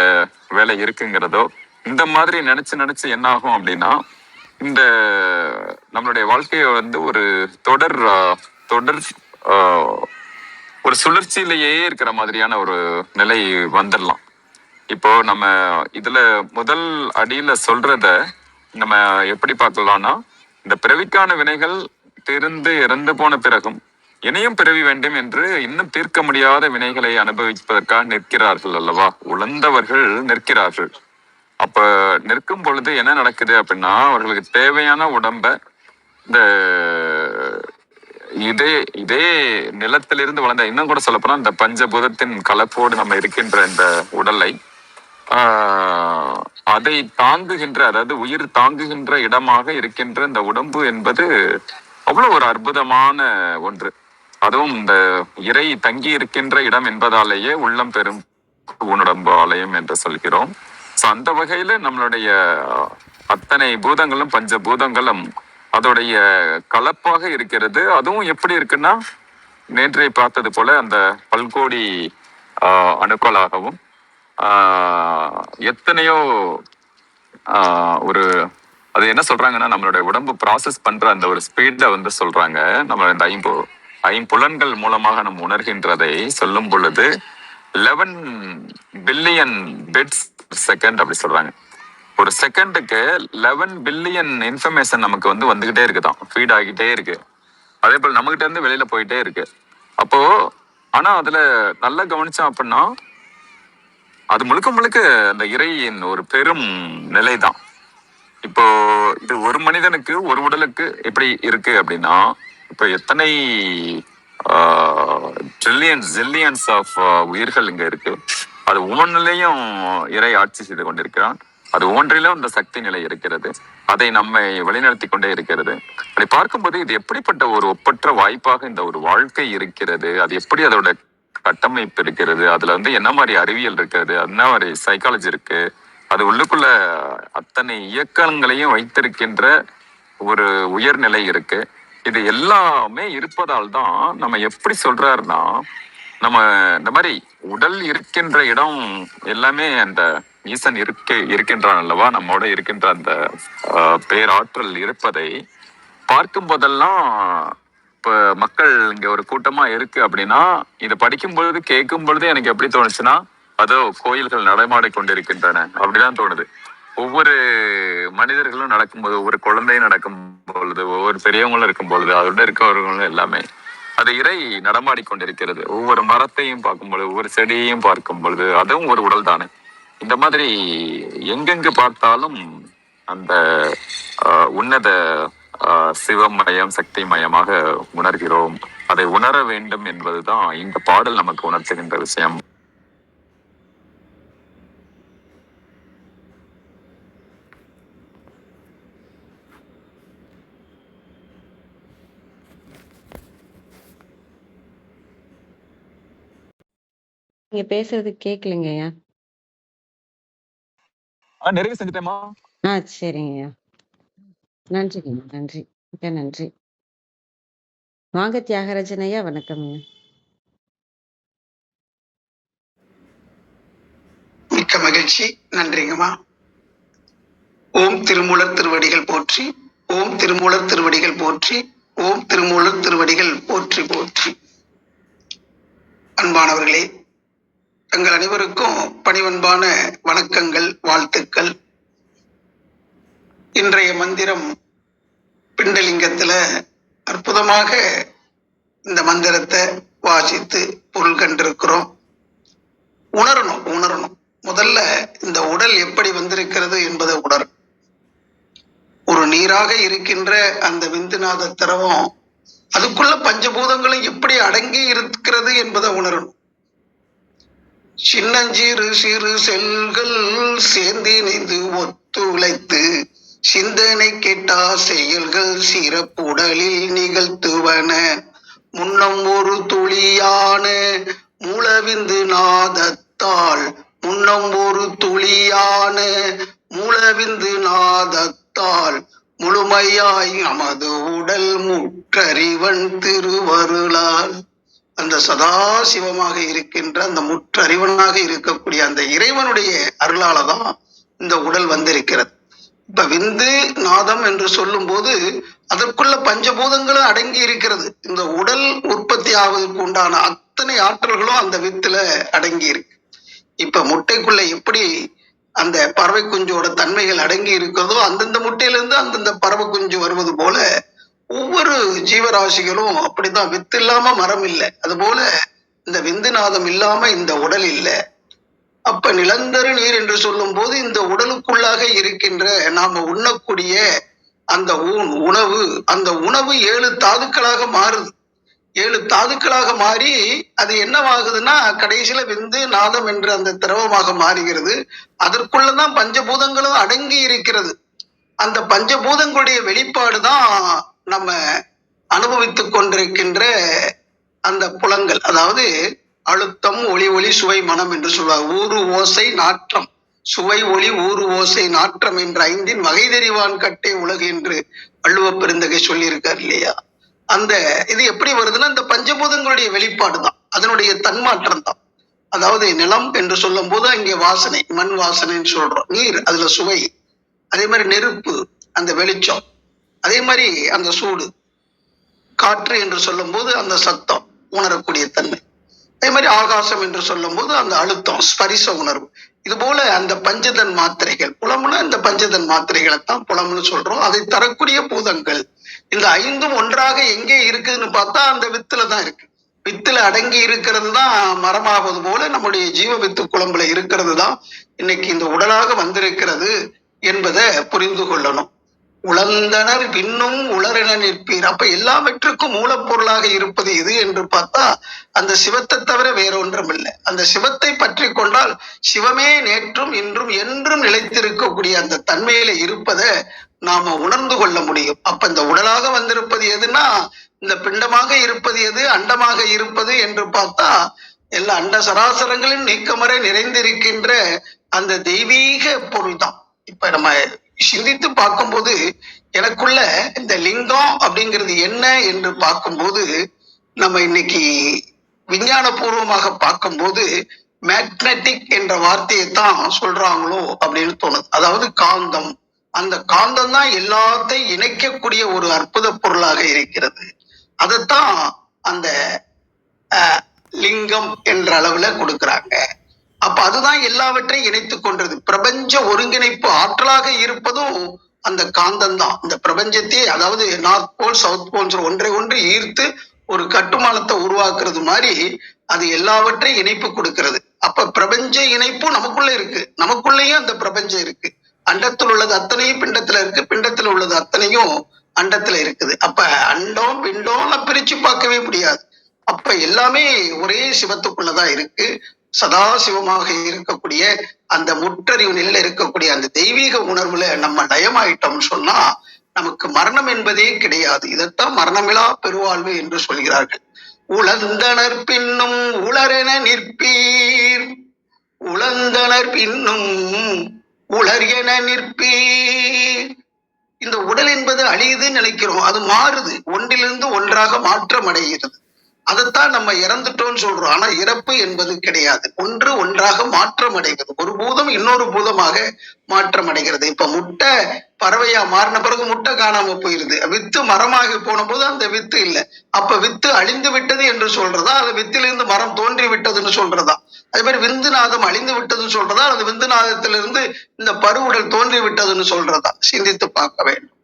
வேலை இருக்குங்கிறதோ இந்த மாதிரி நினைச்சு என்ன ஆகும் அப்படின்னா இந்த நம்மளுடைய வாழ்க்கைய வந்து ஒரு தொடர் ஒரு சுழற்சியிலேயே இருக்கிற மாதிரியான ஒரு நிலை வந்துடலாம். இப்போ நம்ம இதுல முதல் அடியில சொல்றத நம்ம எப்படி பார்க்கலாம்னா இந்த பிறவிக்கான வினைகள் தீர்ந்து இறந்து போன பிறகும் இனியும் பிறவி வேண்டும் என்று இன்னும் தீர்க்க முடியாத வினைகளை அனுபவிப்பதற்காக நிற்கிறார்கள் அல்லவா, உழந்தவர்கள் நிற்கிறார்கள். அப்ப நிற்கும் பொழுது என்ன நடக்குது அப்படின்னா அவர்களுக்கு தேவையான உடம்ப இந்த இதே நிலத்திலிருந்து வளர்ந்த, இன்னும் கூட சொல்லப்போனா இந்த பஞ்சபூதத்தின் கலப்போடு நம்ம இருக்கின்ற இந்த உடலை அதை தாங்குகின்ற, அதாவது உயிர் தாங்குகின்ற இடமாக இருக்கின்ற இந்த உடம்பு என்பது அவ்வளவு ஒரு அற்புதமான ஒன்று. அதுவும் இந்த இறை தங்கி இருக்கின்ற இடம் என்பதாலேயே உள்ளம் பெரும் உணடம்பு ஆலயம் என்று சொல்கிறோம். அந்த வகையில நம்மளுடைய அத்தனை பூதங்களும் பஞ்சபூதங்களும் அதோடைய கலப்பாக இருக்கிறது. அதுவும் எப்படி இருக்குன்னா நேற்றை பார்த்தது போல அந்த பல்கோடி அணுக்களாகவும் எத்தனையோ ஒரு அது என்ன சொல்றாங்கன்னா நம்மளுடைய உடம்பு ப்ராசஸ் பண்ற அந்த ஒரு ஸ்பீட்ல வந்து சொல்றாங்க. நம்ம இந்த ஐம்புலன்கள் மூலமாக நம்ம உணர்கின்றதை சொல்லும் பொழுது 11 பில்லியன் பிட்ஸ் செகண்ட் அப்படி சொல்றாங்க. ஒரு செகண்டுக்கு 11 பில்லியன் இன்ஃபர்மேஷன் நமக்கு வந்து வந்துகிட்டே இருக்குதான், ஃபீட் ஆகிட்டே இருக்கு. அதே போல நம்ம கிட்ட இருந்து வெளியில போயிட்டே இருக்கு. அப்போ ஆனா அதுல நல்லா கவனிச்சோம் அப்படின்னா அது முழுக்க அந்த இறையின் ஒரு பெரும் நிலைதான். இப்போ இது ஒரு மனிதனுக்கு ஒரு உடலுக்கு எப்படி இருக்கு அப்படின்னா இப்போ எத்தனை ஜில்லியன்ஸ் ஆஃப் உயிர்கள் இங்க இருக்கு. அது ஒவ்வொன்றிலையும் இறை ஆட்சி செய்து கொண்டிருக்கிறான். அது ஒவ்வொன்றிலும் இந்த சக்தி நிலை இருக்கிறது. அதை நம்மை வழிநடத்தி கொண்டே இருக்கிறது. அதை பார்க்கும்போது இது எப்படிப்பட்ட ஒரு ஒப்பற்ற வாய்ப்பாக இந்த ஒரு வாழ்க்கை இருக்கிறது, அது எப்படி அதோட கட்டமைப்பு இருக்கிறது, அதுல வந்து என்ன மாதிரி அறிவியல் இருக்கிறது, என்ன மாதிரி சைக்காலஜி இருக்கு, அது உள்ளுக்குள்ள அத்தனை இயக்கங்களையும் வைத்திருக்கின்ற ஒரு உயர்நிலை இருக்கு. இது எல்லாமே இருப்பதால் தான் நம்ம எப்படி சொல்றாருன்னா நம்ம இந்த மாதிரி உடல் இருக்கின்ற இடம் எல்லாமே அந்த ஈசன் இருக்கின்றான் அல்லவா, நம்மோட இருக்கின்ற அந்த பேராற்றல் இருப்பதை பார்க்கும் போதெல்லாம் இப்ப மக்கள் இங்க ஒரு கூட்டமா இருக்கு அப்படின்னா இதை படிக்கும் பொழுது கேட்கும் பொழுது எனக்கு எப்படி தோணுச்சுன்னா அதோ கோயில்கள் நடமாடி கொண்டிருக்கின்றன அப்படிதான் தோணுது. ஒவ்வொரு மனிதர்களும் நடக்கும்போது, ஒவ்வொரு குழந்தையும் நடக்கும் பொழுது, ஒவ்வொரு பெரியவங்களும் இருக்கும் பொழுது, அதோட இருக்கவர்களும் எல்லாமே அது இறை நடமாடி கொண்டிருக்கிறது. ஒவ்வொரு மரத்தையும் பார்க்கும் பொழுது, ஒவ்வொரு செடியையும் பார்க்கும் பொழுது அதுவும் ஒரு உடல் தானே. இந்த மாதிரி எங்கெங்கு பார்த்தாலும் அந்த உன்னத சிவமயம் சக்தி மயமாக உணர்கிறோம். அதை உணர வேண்டும் என்பதுதான் இந்த பாடல் நமக்கு உணர்த்துகின்ற விஷயம். நீங்க பேசுறது கேட்கலைங்க ஐயா. நிறைவு செஞ்சுட்டேமா. சரிங்க ஐயா, நன்றிங்க, நன்றி, மிக்க நன்றி. வாங்க தியாகராஜன் ஐயா, வணக்கம் ஐயா. மிக்க மகிழ்ச்சி, நன்றிங்கம்மா. ஓம் திருமூலர் திருவடிகள் போற்றி, ஓம் திருமூலர் திருவடிகள் போற்றி, ஓம் திருமூலர் திருவடிகள் போற்றி போற்றி. அன்பானவர்களே, தங்கள் அனைவருக்கும் பணிவன்பான வணக்கங்கள், வாழ்த்துக்கள். இன்றைய மந்திரம் பிண்டலிங்கத்துல அற்புதமாக இந்த மந்திரத்தை வாசித்து பொருள் கண்டிருக்கிறோம். உணரணும். முதல்ல இந்த உடல் எப்படி வந்திருக்கிறது என்பதை உணரும். ஒரு நீர் நீராக இருக்கின்ற அந்த விந்துநாத திரவம் அதுக்குள்ள பஞ்சபூதங்களும் எப்படி அடங்கி இருக்கிறது என்பதை உணரணும். சின்னஞ்சிறு சிறு செல்கள் சேர்ந்திணைந்து ஒத்துழைத்து சிந்தனை கெட்டா செயல்கள் சிறப்புடலில் நிகழ்த்துவன. முன்னம் ஒரு துளியான மூலவிந்து நாதத்தால் முன்னம் ஒரு துளியான மூலவிந்து நாதத்தால் முழுமையாய் நமது உடல் முற்றறிவன் திருவருளால். அந்த சதாசிவமாக இருக்கின்ற அந்த முற்றறிவனாக இருக்கக்கூடிய அந்த இறைவனுடைய அருளால தான் இந்த உடல் வந்திருக்கிறது. இப்ப விந்து நாதம் என்று சொல்லும் போது அதற்குள்ள பஞ்சபூதங்களும் அடங்கி இருக்கிறது. இந்த உடல் உற்பத்தி ஆவதற்கு உண்டான அத்தனை ஆற்றல்களும் அந்த வித்துல அடங்கி இருக்கு. இப்ப முட்டைக்குள்ள எப்படி அந்த பறவை குஞ்சோட தன்மைகள் அடங்கி இருக்கிறதோ அந்தந்த முட்டையிலிருந்து அந்தந்த பறவை குஞ்சு வருவது போல ஒவ்வொரு ஜீவராசிகளும் அப்படிதான். வித்து இல்லாம மரம் இல்லை, அது போல இந்த விந்துநாதம் இல்லாம இந்த உடல் இல்லை. அப்ப நிலந்தரு நீர் என்று சொல்லும் போது இந்த உடலுக்குள்ளாக இருக்கின்ற நாம உண்ணக்கூடிய அந்த உணவு, அந்த உணவு 7 தாதுக்களாக மாறுது. 7 தாதுக்களாக மாறி அது என்னவாகுதுன்னா கடைசியில விந்து நாதம் என்று அந்த திரவமாக மாறுகிறது. அதற்குள்ளதான் பஞ்சபூதங்களும் அடங்கி இருக்கிறது. அந்த பஞ்சபூதங்களுடைய வெளிப்பாடுதான் நம்ம அனுபவித்துக் கொண்டிருக்கின்ற அந்த புலங்கள். அதாவது அழுத்தம், ஒளி, ஒளி, சுவை, மனம் என்று சொல்வார். ஊறு, ஓசை, நாற்றம். சுவை, ஒளி, ஊறு, ஓசை, நாற்றம் என்ற 5 வகை தெரிவான் கட்டே உலகு என்று வள்ளுவ பெருந்தகை சொல்லியிருக்கார் இல்லையா? அந்த இது எப்படி வருதுன்னா இந்த பஞ்சபூதங்களுடைய வெளிப்பாடு தான், அதனுடைய தன்மாற்றம் தான். அதாவது நிலம் என்று சொல்லும் போது அங்கே வாசனை, மண் வாசனைன்னு சொல்றோம். நீர், அதுல சுவை. அதே மாதிரி நெருப்பு, அந்த வெளிச்சம். அதே மாதிரி அந்த சூடு. காற்று என்று சொல்லும் போது அந்த சத்தம், உணரக்கூடிய தன்மை. அதே மாதிரி ஆகாசம் என்று சொல்லும் போது அந்த அழுத்தம், ஸ்பரிச உணர்வு. இது போல அந்த பஞ்சதன் மாத்திரைகள், புலம்னா இந்த பஞ்சதன் மாத்திரைகளைத்தான் புலம்னு சொல்றோம். அதை தரக்கூடிய பூதங்கள். இந்த 5 ஒன்றாக எங்கே இருக்குதுன்னு பார்த்தா அந்த வித்துல தான் இருக்கு. வித்துல அடங்கி இருக்கிறது தான் மரமாவது போல நம்முடைய ஜீவ வித்து குழம்புல இருக்கிறது தான் இன்னைக்கு இந்த உடலாக வந்திருக்கிறது என்பதை புரிந்து கொள்ளணும். உழந்தனர் பின்னும் உளரென நிற்பீர். அப்ப எல்லாவற்றுக்கும் மூலப்பொருளாக இருப்பது எது என்று பார்த்தா அந்த சிவத்தை தவிர வேற ஒன்றும் இல்லை. அந்த சிவத்தை பற்றி கொண்டால் சிவமே நேற்றும் இன்றும் என்றும் நிலைத்திருக்கக்கூடிய அந்த தன்மையில இருப்பதை நாம உணர்ந்து கொள்ள முடியும். அப்ப இந்த உடலாக வந்திருப்பது எதுன்னா இந்த பிண்டமாக இருப்பது எது, அண்டமாக இருப்பது என்று பார்த்தா எல்லா அண்ட சராசரங்களின் நீக்கமர நிறைந்திருக்கின்ற அந்த தெய்வீக பொருள் தான். இப்ப நம்ம சிந்தித்து பார்க்கும்போது எனக்குள்ள இந்த லிங்கம் அப்படிங்கிறது என்ன என்று பார்க்கும்போது நம்ம இன்னைக்கு விஞ்ஞான பூர்வமாக பார்க்கும்போது மேக்னெட்டிக் என்ற வார்த்தையை தான் சொல்றாங்களோ அப்படின்னு தோணுது. அதாவது காந்தம். அந்த காந்தம் தான் எல்லாத்தையும் இணைக்கக்கூடிய ஒரு அற்புத பொருளாக இருக்கிறது. அதைத்தான் அந்த லிங்கம் என்ற அளவுல கொடுக்குறாங்க. அப்ப அதுதான் எல்லாவற்றையும் இணைத்து கொண்டது. பிரபஞ்ச ஒருங்கிணைப்பு ஆற்றலாக இருப்பதும் அந்த காந்தம் தான். இந்த பிரபஞ்சத்தையே, அதாவது நார்த் போல் சவுத் போல் ஒன்றை ஒன்று ஈர்த்து ஒரு கட்டுமானத்தை உருவாக்குறது மாதிரி அது எல்லாவற்றையும் இணைப்பு கொடுக்கிறது. அப்ப பிரபஞ்ச இணைப்பு நமக்குள்ள இருக்கு, நமக்குள்ளேயும் அந்த பிரபஞ்சம் இருக்கு. அண்டத்தில் உள்ளது அத்தனையும் பிண்டத்துல இருக்கு, பிண்டத்துல உள்ளது அத்தனையும் அண்டத்துல இருக்குது. அப்ப அண்டம் பிண்டம்லாம் பிரிச்சு பார்க்கவே முடியாது. அப்ப எல்லாமே ஒரே சிவத்துக்குள்ளதான் இருக்கு. சதாசிவமாக இருக்கக்கூடிய அந்த முற்றறிவு நிலையில இருக்கக்கூடிய அந்த தெய்வீக உணர்வுல நம்ம நயமாயிட்டோம்னு சொன்னா நமக்கு மரணம் என்பதே கிடையாது. இதைத்தான் மரணமிலா பெருவாழ்வு என்று சொல்கிறார்கள். உழந்தனர் பின்னும் உளரென நிற்பீர். உழந்தனர் பின்னும் உளர் என நிற்பீர். இந்த உடல் என்பது அழியுதுன்னு நினைக்கிறோம், அது மாறுது, ஒன்றிலிருந்து ஒன்றாக மாற்றம் அடைகிறது. அதைத்தான் நம்ம இறந்துட்டோம்னு சொல்றோம். ஆனா இறப்பு என்பது கிடையாது. ஒன்று ஒன்றாக மாற்றம் அடைகிறது. ஒரு பூதம் இன்னொரு பூதமாக மாற்றம் அடைகிறது. இப்ப முட்டை பறவையா மாறின பிறகு முட்டை காணாம போயிருது. வித்து மரமாக போன போது அந்த வித்து இல்லை. அப்ப வித்து அழிந்து விட்டது என்று சொல்றதா, அது வித்திலிருந்து மரம் தோன்றி விட்டதுன்னு சொல்றதா? அதே மாதிரி விந்துநாதம் அழிந்து விட்டதுன்னு சொல்றதா, அது விந்துநாதத்திலிருந்து இந்த பருவுடல் தோன்றி விட்டதுன்னு சொல்றதா? சிந்தித்து பார்க்க வேண்டும்,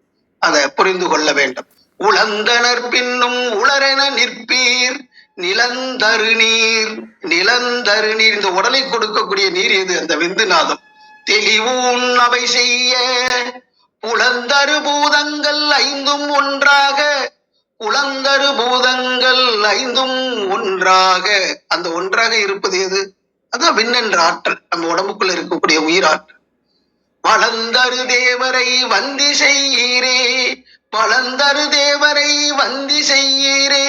அதை புரிந்து கொள்ள வேண்டும். உழந்தனர் பின்னும் உளரென நிற்பீர். நிலந்தரு நீர். நிலந்தரு நீர், இந்த உடலை கொடுக்கக்கூடிய நீர் எது? அந்த விந்துநாதம். தெளிவூன் அவை செய்ய புலந்தரு பூதங்கள் ஐந்தும் ஒன்றாக, புலந்தரு பூதங்கள் ஐந்தும் ஒன்றாக. அந்த ஒன்றாக இருப்பது எது? அதான் விண்ணென்ற ஆற்றல், நம்ம உடம்புக்குள்ள இருக்கக்கூடிய உயிராற்றல். வளந்தரு தேவரை வந்தி செய்யீரே, வளந்தரு தேவரை வந்தி செய்யீரே.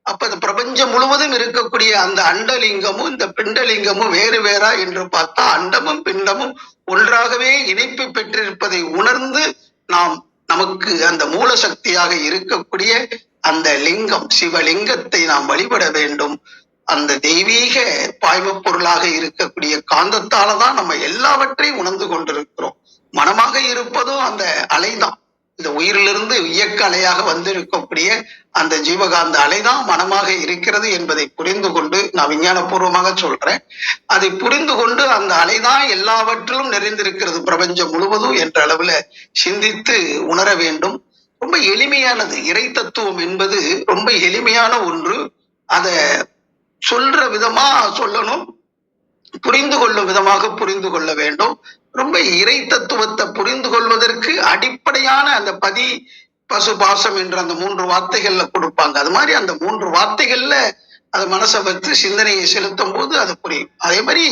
அப்ப இந்த பிரபஞ்சம் முழுவதும் இருக்கக்கூடிய அந்த அண்டலிங்கமும் இந்த பிண்டலிங்கமும் வேறு வேறா என்று பார்த்தா அண்டமும் பிண்டமும் ஒன்றாகவே இணைப்பு பெற்றிருப்பதை உணர்ந்து நாம் நமக்கு அந்த மூல சக்தியாக இருக்கக்கூடிய அந்த லிங்கம் சிவலிங்கத்தை நாம் வழிபட வேண்டும். அந்த தெய்வீக பாய்ம பொருளாக இருக்கக்கூடிய காந்தத்தாலதான் நம்ம எல்லாவற்றையும் உணர்ந்து கொண்டிருக்கிறோம். மனமாக இருப்பதும் அந்த அலைதான். இந்த உயிரிலிருந்து இயக்க அலையாக வந்திருக்கக்கூடிய அந்த ஜீவகாந்த அலைதான் மனமாக இருக்கிறது என்பதை புரிந்து கொண்டு, நான் விஞ்ஞானபூர்வமாக சொல்றேன், அதை புரிந்து கொண்டு அந்த அலைதான் எல்லாவற்றிலும் நிறைந்திருக்கிறது பிரபஞ்சம் முழுவதும் என்ற அளவுல சிந்தித்து உணர வேண்டும். ரொம்ப எளிமையானது. இறை தத்துவம் என்பது ரொம்ப எளிமையான ஒன்று. அத சொல்ற விதமா சொல்லணும், புரிந்து கொள்ளும் விதமாக புரிந்து கொள்ள வேண்டும். ரொம்ப இறை தத்துவத்தை புரிந்து கொள்வதற்கு அடிப்படையான அந்த பதி பசு பாசம் என்ற அந்த 3 வார்த்தைகள்ல கொடுப்பாங்க. அது மாதிரி அந்த 3 வார்த்தைகள்ல அது மனசை வச்சு சிந்தனையை செலுத்தும் போது அது புரியும். அதே மாதிரி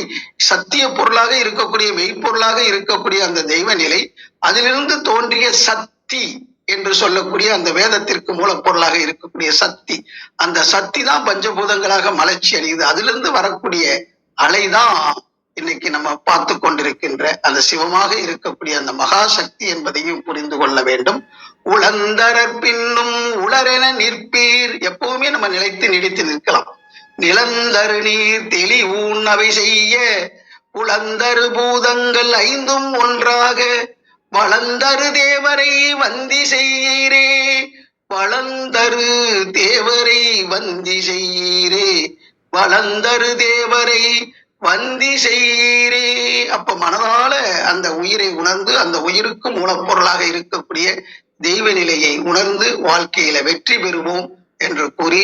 சத்திய பொருளாக இருக்கக்கூடிய மெய்ப்பொருளாக இருக்கக்கூடிய அந்த தெய்வ நிலை, அதிலிருந்து தோன்றிய சக்தி என்று சொல்லக்கூடிய அந்த வேதத்திற்கு மூலப்பொருளாக இருக்கக்கூடிய சக்தி, அந்த சக்தி தான் பஞ்சபூதங்களாக மலர்ச்சி அடையுது. அதிலிருந்து வரக்கூடிய அலைதான் இன்னைக்கு நம்ம பார்த்து கொண்டிருக்கின்ற அந்த சிவமாக இருக்கக்கூடிய அந்த மகா சக்தி என்பதையும் புரிந்து கொள்ள வேண்டும். உளந்தரர் பின்னும் உளரென நிற்பீர். எப்பவுமே நம்ம நிலைத்து நீடித்து நிற்கலாம். நிலந்தரு நீர் தெளிவூன் அவை செய்ய, உளந்தரு பூதங்கள் ஐந்தும் ஒன்றாக, வளந்தரு தேவரை வந்தி செய்யீரே, வளந்தரு தேவரை வந்தி செய்யீரே, வளந்தரு தேவரை வந்தி செய்யீரே. அப்ப மனதால அந்த உயிரை உணர்ந்து அந்த உயிருக்கு மூலப்பொருளாக இருக்கக்கூடிய தெய்வ நிலையை உணர்ந்து வாழ்க்கையில வெற்றி பெறுவோம் என்று கூறி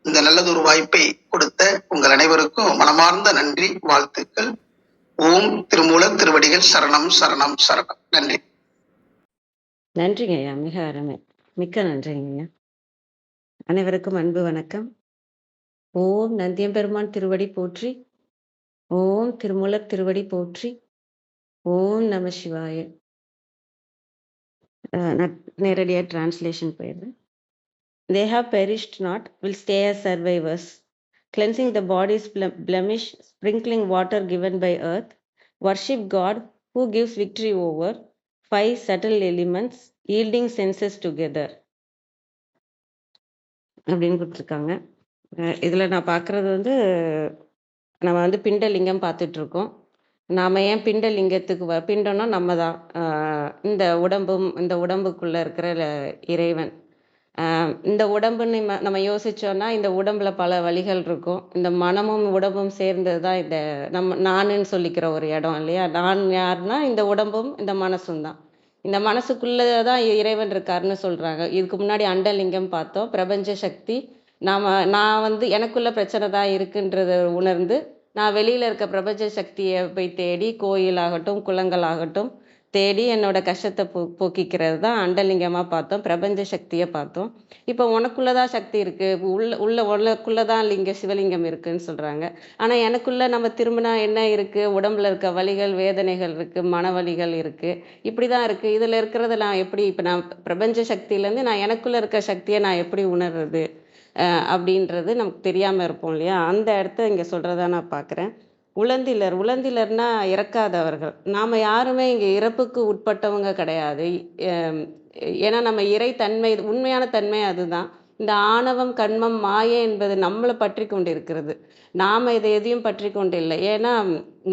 இந்த நல்லதொரு வாய்ப்பை கொடுத்த உங்கள் அனைவருக்கும் மனமார்ந்த நன்றி, வாழ்த்துக்கள். ஓம் திருமூல திருவடிகள் சரணம் சரணம் சரணம். நன்றி. நன்றிங்க ஐயா, மிக அருமை, மிக்க நன்றிங்க ஐயா. அனைவருக்கும் அன்பு வணக்கம். ஓம் நந்தியம்பெருமான் திருவடி போற்றி, ஓம் திருமூலர் திருவடி போற்றி, ஓம் நம சிவாய. நான் நேரடியாக டிரான்ஸ்லேஷன் போயிடுறேன். They have perished not, will stay as survivors, cleansing the body's blemish, sprinkling water given by earth, worship God who gives victory over 5 subtle elements, yielding senses together அப்படின்னு கொடுத்துருக்காங்க. இதில் நான் பார்க்குறது வந்து, நம்ம வந்து பிண்டலிங்கம் பார்த்துட்ருக்கோம். நாம் ஏன் பிண்டலிங்கத்துக்கு பிண்டம்னா நம்ம தான், இந்த உடம்பும் இந்த உடம்புக்குள்ளே இருக்கிற இறைவன். இந்த உடம்புன்னு நம்ம யோசிச்சோன்னா இந்த உடம்புல பல வழிகள் இருக்கும். இந்த மனமும் உடம்பும் சேர்ந்தது தான் இந்த நம்ம நானுன்னு சொல்லிக்கிற ஒரு இடம் இல்லையா. நான் யாருன்னா இந்த உடம்பும் இந்த மனசும் தான். இந்த மனசுக்குள்ளே தான் இறைவன் இருக்காருன்னு சொல்கிறாங்க. இதுக்கு முன்னாடி அண்டலிங்கம் பார்த்தோம், பிரபஞ்ச சக்தி. நான் வந்து எனக்குள்ள பிரச்சனை தான் இருக்குன்றதை உணர்ந்து நான் வெளியில் இருக்க பிரபஞ்ச சக்தியை போய் தேடி, கோயிலாகட்டும் குளங்களாகட்டும் தேடி என்னோட கஷ்டத்தை போக்கிக்கிறது தான் அண்டலிங்கமாக பார்த்தோம், பிரபஞ்ச சக்தியை பார்த்தோம். இப்போ உனக்குள்ளதான் சக்தி இருக்குது, உனக்குள்ளதான் சிவலிங்கம் இருக்குன்னு சொல்கிறாங்க. ஆனால் எனக்குள்ள நம்ம திரும்பினா என்ன இருக்குது? உடம்புல இருக்க வலிகள் வேதனைகள் இருக்குது, மனவலிகள் இருக்குது, இப்படி தான் இருக்குது. இதில் இருக்கிறத நான் எப்படி, இப்போ நான் பிரபஞ்ச சக்தியிலேருந்து நான் எனக்குள்ளே இருக்க சக்தியை நான் எப்படி உணர்றது அப்படின்றது நமக்கு தெரியாமல் இருப்போம் இல்லையா. அந்த இடத்த இங்கே சொல்கிறதா நான் பார்க்குறேன். உளந்திலர்னா இறக்காதவர்கள். நாம் யாருமே இங்கே இறப்புக்கு உட்பட்டவங்க கிடையாது. ஏன்னா நம்ம இறைத்தன்மை, உண்மையான தன்மை அதுதான். இந்த ஆணவம் கண்மம் மாயை என்பது நம்மளை பற்றி கொண்டு இருக்கிறது. நாம் இதை எதையும் பற்றி கொண்டு இல்லை. ஏன்னா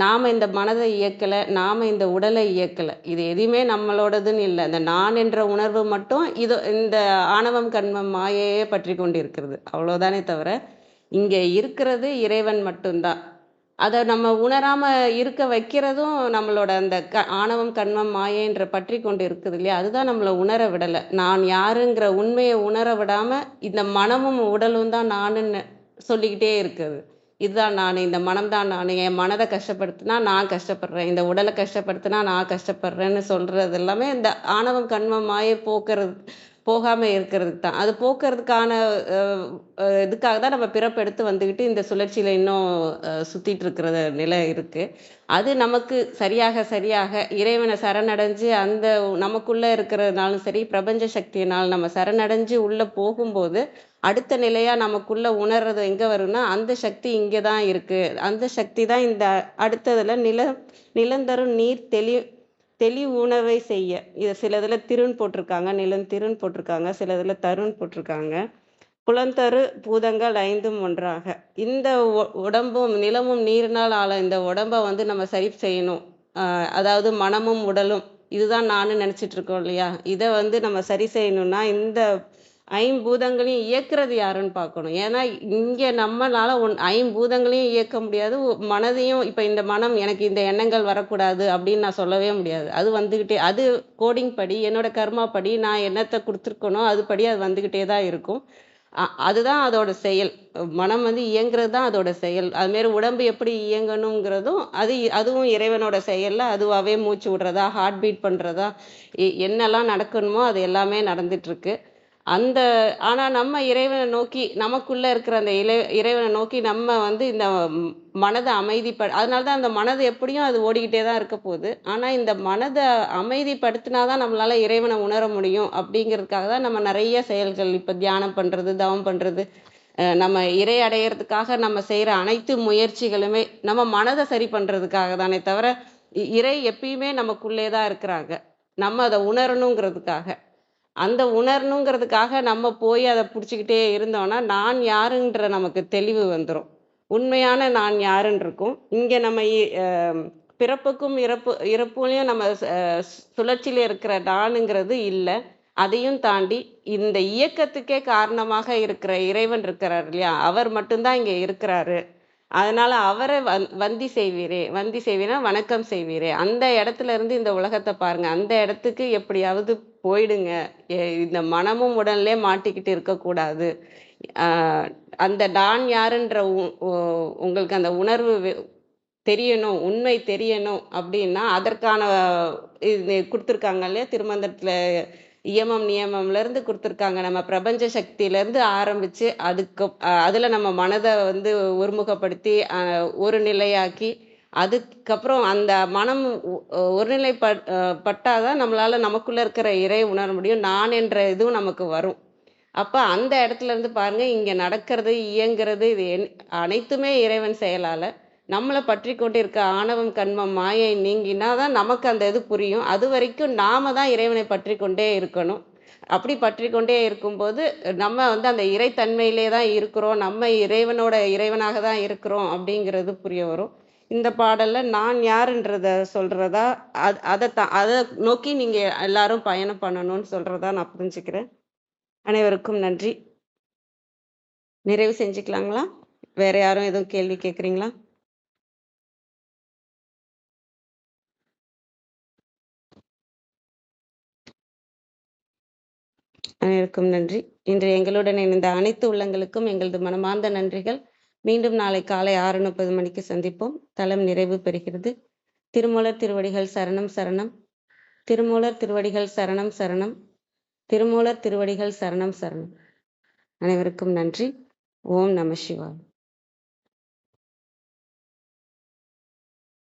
நாம் இந்த மனதை இயக்கலை, நாம் இந்த உடலை இயக்கலை. இது எதுவுமே நம்மளோடதுன்னு இல்லை. இந்த நான் என்ற உணர்வு மட்டும் இந்த ஆணவம் கண்மம் மாயையே பற்றி கொண்டு இருக்கிறது, அவ்வளோதானே தவிர இங்கே இருக்கிறது இறைவன் மட்டும்தான். அதை நம்ம உணராமல் இருக்க வைக்கிறதும் நம்மளோட அந்த ஆணவம் கண்மம் மாயைன்ற பற்றி கொண்டு இருக்குது இல்லையா, அதுதான் நம்மளை உணர விடலை. நான் யாருங்கிற உண்மையை உணர விடாமல் இந்த மனமும் உடலும் தான் நானுன்னு சொல்லிக்கிட்டே இருக்குது. இதுதான் நான், இந்த மனம் தான் நான், என் மனதை கஷ்டப்படுத்தினா நான் கஷ்டப்படுறேன், இந்த உடலை கஷ்டப்படுத்தினா நான் கஷ்டப்படுறேன்னு சொல்றது எல்லாமே இந்த ஆணவம் கண்மம் மாயை போகாம இருக்கிறதுக்கு தான். அது போக்குறதுக்கான இதுக்காக தான் நம்ம பிறப்பெடுத்து வந்துக்கிட்டு இந்த சுழற்சியில இன்னும் சுத்திட்டு இருக்கிற நிலை இருக்கு. அது நமக்கு சரியாக சரியாக இறைவனை சரணடைஞ்சு அந்த நமக்குள்ள இருக்கிறதுனாலும் சரி, பிரபஞ்ச சக்தியினால் நம்ம சரணடைஞ்சு உள்ள போகும்போது அடுத்த நிலையா நமக்குள்ள உணர்றது எங்க வரும்னா, அந்த சக்தி இங்கே தான் இருக்கு, அந்த சக்தி தான் இந்த அடுத்ததுல நிலந்தரும் நீர் தெளிவுணவை செய்ய. இது சில இதில் திருன்னு போட்டிருக்காங்க, திருன்னு போட்டிருக்காங்க, சில இதில் தருன்னு போட்டிருக்காங்க. புலந்தரு பூதங்கள் 5ம் ஒன்றாக. இந்த உடம்பும் நிலமும் நீரினால் ஆள இந்த உடம்பை வந்து நம்ம சரி செய்யணும். அதாவது மனமும் உடலும் இதுதான் நானும் நினச்சிட்டு இருக்கோம் இல்லையா, இதை வந்து நம்ம சரி செய்யணும்னா இந்த ஐம்பூதங்களையும் இயக்குறது யாருன்னு பார்க்கணும். ஏன்னா இங்கே நம்மளால ஐம்பூதங்களையும் இயக்க முடியாது, மனதையும். இப்போ இந்த மனம் எனக்கு இந்த எண்ணங்கள் வரக்கூடாது அப்படின்னு நான் சொல்லவே முடியாது. அது வந்துக்கிட்டே, அது கோடிங் படி என்னோட கர்மா படி நான் எண்ணத்தை கொடுத்துருக்கணும், அது படி அது வந்துக்கிட்டே தான் இருக்கும். அதுதான் அதோட செயல். மனம் வந்து இயங்குறது தான் அதோட செயல். அதுமாரி உடம்பு எப்படி இயங்கணுங்கிறதும் அதுவும் இறைவனோட செயல்ல அதுவாகவே மூச்சு விடுறதா, ஹார்ட் பீட் பண்ணுறதா, என்னெல்லாம் நடக்கணுமோ அது எல்லாமே நடந்துட்டு இருக்கு. ஆனால் நம்ம இறைவனை நோக்கி, நமக்குள்ள இருக்கிற அந்த இறைவனை நோக்கி நம்ம வந்து இந்த மனதை அதனால தான் அந்த மனது எப்படியும் அது ஓடிக்கிட்டே தான் இருக்க போகுது. ஆனால் இந்த மனதை அமைதிப்படுத்தினாதான் நம்மளால இறைவனை உணர முடியும். அப்படிங்கிறதுக்காக தான் நம்ம நிறைய செயல்கள், இப்போ தியானம் பண்ணுறது, தவம் பண்ணுறது, நம்ம இறை அடையிறதுக்காக நம்ம செய்கிற அனைத்து முயற்சிகளுமே நம்ம மனதை சரி பண்ணுறதுக்காக தானே தவிர, இறை எப்பயுமே நமக்குள்ளே தான் இருக்கிறாங்க. நம்ம அதை உணரணுங்கிறதுக்காக. அந்த உணரணுங்கிறதுக்காக நம்ம போய் அதை பிடிச்சிக்கிட்டே இருந்தோம்னா நான் யாருன்ற நமக்கு தெளிவு வந்துடும். உண்மையான நான் யாருன்னு இருக்கும். இங்கே நம்ம பிறப்புக்கும் இறப்புலையும் நம்ம சுழற்சியில் இருக்கிற நானுங்கிறது இல்லை. அதையும் தாண்டி இந்த இயக்கத்துக்கே காரணமாக இருக்கிற இறைவன் இருக்கிறார் இல்லையா, அவர் மட்டும்தான் இங்கே இருக்கிறாரு. அதனால அவரை வந்தி செய்வீரே வணக்கம் செய்வீரே. அந்த இடத்துல இருந்து இந்த உலகத்தை பாருங்க, அந்த இடத்துக்கு எப்படியாவது போயிடுங்க. இந்த மனமும் உடல்லே மாட்டிக்கிட்டு இருக்கக்கூடாது. அந்த நான் யாருன்ற உங்களுக்கு அந்த உணர்வு தெரியணும், உண்மை தெரியணும் அப்படின்னா அதற்கான இது கொடுத்துருக்காங்க இல்லையா, திருமந்திரத்துல இயமம் நியமம்ல இருந்து கொடுத்துருக்காங்க. நம்ம பிரபஞ்ச சக்தியில இருந்து ஆரம்பிச்சு அதுல நம்ம மனதை வந்து ஒருமுகப்படுத்தி ஒரு நிலையாக்கி, அதுக்கப்புறம் அந்த மனம் பட்டாதான் நம்மளால நமக்குள்ள இருக்கிற இறை உணர முடியும். நான் என்ற இதுவும் நமக்கு வரும். அப்ப அந்த இடத்துல இருந்து பாருங்க, இங்க நடக்கிறது, இயங்குறது, இது அனைத்துமே இறைவன் செயலால. நம்மளை பற்றி கொண்டு இருக்க ஆணவம் கண்மம் மாயை நீங்கினாதான் நமக்கு அந்த இது புரியும். அது வரைக்கும் நாம தான் இறைவனை பற்றி கொண்டே இருக்கணும். அப்படி பற்றி கொண்டே இருக்கும்போது நம்ம வந்து அந்த இறைத்தன்மையிலே தான் இருக்கிறோம், நம்ம இறைவனாக தான் இருக்கிறோம் அப்படிங்கிறது புரிய வரும். இந்த பாடல்ல நான் யாருன்றத சொல்றதா, அதை நோக்கி நீங்க எல்லாரும் பயணம் பண்ணணும்னு சொல்றதா நான் புரிஞ்சுக்கிறேன். அனைவருக்கும் நன்றி. நிறைவு செஞ்சுக்கலாங்களா? வேற யாரும் எதுவும் கேள்வி கேட்குறீங்களா? அனைவருக்கும் நன்றி. இன்று எங்களுடன் இணைந்த அனைத்து உள்ளங்களுக்கும் எங்களது மனமார்ந்த நன்றிகள். மீண்டும் நாளை காலை 6:30 மணிக்கு சந்திப்போம். தலம் நிறைவு பெறுகிறது. திருமூலர் திருவடிகள் சரணம் சரணம். திருமூலர் திருவடிகள் சரணம் சரணம். திருமூலர் திருவடிகள் சரணம் சரணம். அனைவருக்கும் நன்றி. ஓம் நம சிவாய.